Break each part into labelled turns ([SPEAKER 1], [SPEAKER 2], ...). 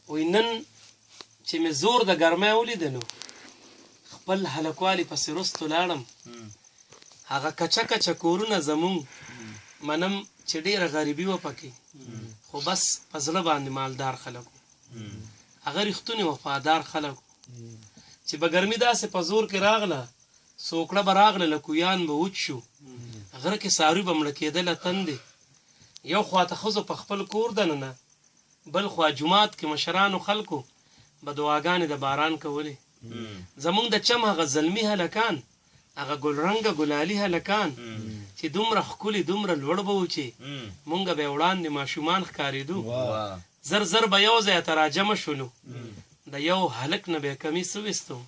[SPEAKER 1] وایي نن چې مې زور د ګرمۍ ولیده نو خپل هلکوالي پسې رستو لاړم هغه کچه کچه کورونه زمونږ منم چې ډېره غریبي وه پکې خو بس په زړه باندې مالدار خلک وو هغه رښتونې وفادار خلک وو چې به ګرمي داسې په زور کې راغله سوکړه به راغله له کویان به وچ شو غره کې څاروي به مړه کېدله تندې یو خواته ښځو په خپل کور دننه بل خوا جومات کې مشرانو خلکو به دعاګانې د باران کولې زمونږ د چم هغه زلمي هلکان هغه ګلرنګه ګلالي هلکان چې دومره ښکلي دومره لوړ به وو چې مونږ به یې وړاندې ماشومان ښکارېدو زر زر به یو ځایه ته راجمع شولو د یو هلک نه به یې کمیس وویستو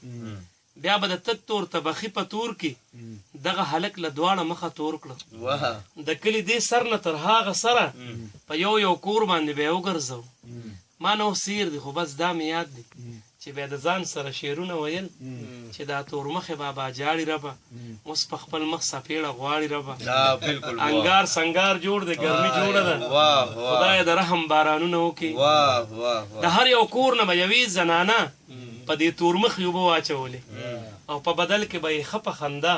[SPEAKER 1] بیا به د تک تور تبخي په تور کې دغه هلک له دواړه مخه تور کړه د کلي دې سر نه تر هغه سره په یو یو کور باندې به یې وګرځو ما نه سیر دی خو بس دا مې یاد دی چې بیا د ځان سره شعرونه ویل چې دا تورمخې بابا جاړي ربه اوس په خپل مخ سپېړه غواړي ربه انګار سنګار جوړ دی ګرمي جوړه ده خدای د رحم بارانونه وکړي د هر یو کور نه به یوې زنانه په دې تورمخې اوبه واچولې او په بدل کې به یې ښه په خندا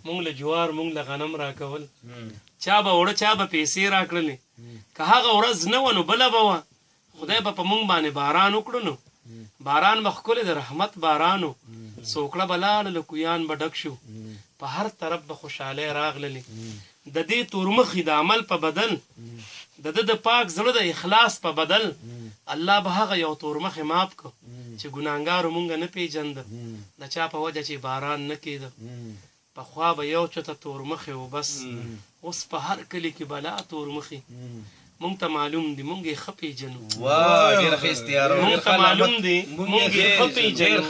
[SPEAKER 1] مونږ له جوار مونږ له غنم راکول چا به وړه چا به پیسې راکړلې که هغه ورځ نه وه نو بله به وه خدای به په مونږ باندې باران وکړو نو باران به ښکلی د رحمت بارانو سوکړه به لاړه له کویان به ډک شو په هر طرف به خوشحالۍ راغللې د دې تورمخې د عمل په بدل د ده د پاک زړه د اخلاص په بدل الله به هغه یو تورمخې ماف کړو چې ګناهګارو مونږ نه پیژنده د چا په وجه چې باران نه کېده پخوا به یو چته تورمخې و بس اوس په هر کلي کې بلا تورمخې مونږ ته معلوم دي مونږ یې ښه پیژنو مونږ ته معلوم دي مونږ یې ښه پیژنو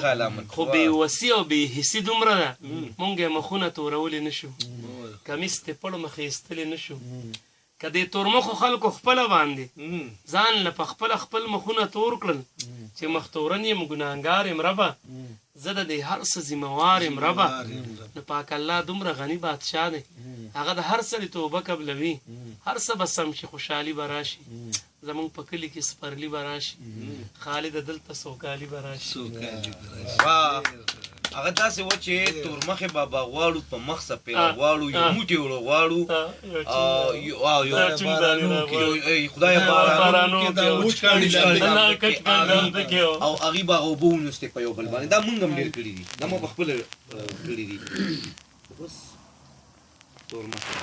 [SPEAKER 1] خو بې وسي او بې حسي دومره ده مونږ یې مخونه تورولی نه شو کمیس تې پړ مخې ایستلی نه شو که دې تورمخو خلکو خپله باندې ځان له په خپله خپل مخونه تور کړل چې مختورن یم ګناهګار یم ربه زه د دې هر څه ذمهوار یم ربه نو پاک الله دومره غني بادشاه دی هغه د هر سړي توبه قبلوي هر څه به سم شي خوشحالي به راشي زمونږ په کلي کې سپرلي به راشي خالد دلته سوکالي به راشي
[SPEAKER 2] هغه داسې و چې تورمخې بابا غواړو په مخ سپېړه غواړو یو موټی وړو غواړو خدای باران او هغې به هغه اوبه ونیستې په یو بل باندې دا مونږ هم ډېر کړي دي دا ما پخپله کړي دي بس تورمخې